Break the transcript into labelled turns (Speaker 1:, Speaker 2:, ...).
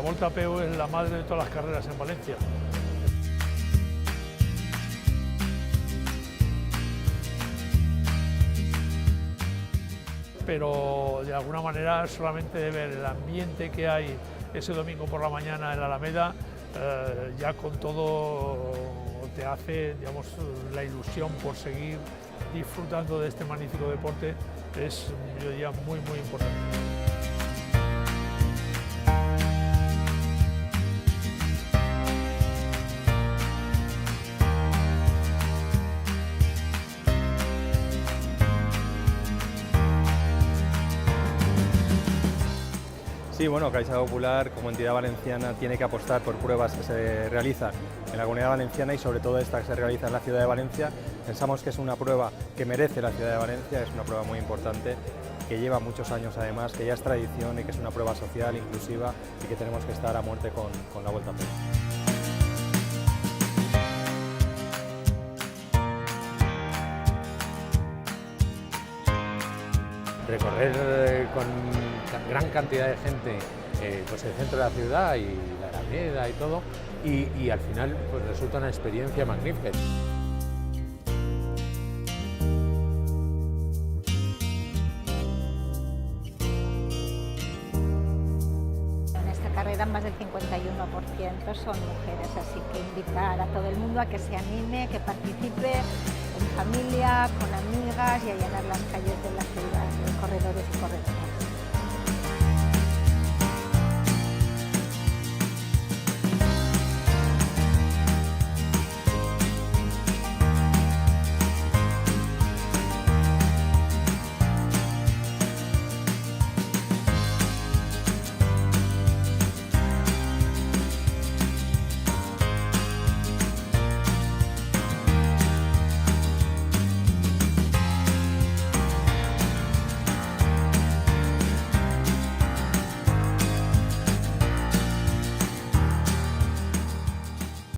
Speaker 1: Volta a Peu es la madre de todas las carreras en Valencia. Pero de alguna manera solamente de ver el ambiente que hay ese domingo por la mañana en la Alameda, ya con todo te hace, digamos, la ilusión por seguir disfrutando de este magnífico deporte es, yo diría, muy importante.
Speaker 2: Sí, bueno, Caixa Popular como entidad valenciana tiene que apostar por pruebas que se realizan en la Comunidad Valenciana y sobre todo esta que se realiza en la ciudad de Valencia. Pensamos que es una prueba que merece la ciudad de Valencia, es una prueba muy importante, que lleva muchos años además, que ya es tradición y que es una prueba social, inclusiva y que tenemos que estar a muerte con la Volta a Peu.
Speaker 3: Recorrer con gran cantidad de gente pues el centro de la ciudad y la Alameda y todo, y al final pues resulta una experiencia magnífica.
Speaker 4: En esta carrera más del 51% son mujeres, así que invitar a todo el mundo a que se anime, que participe en familia, con amigas y a llenar las calles de la ciudad de corredores y corredoras.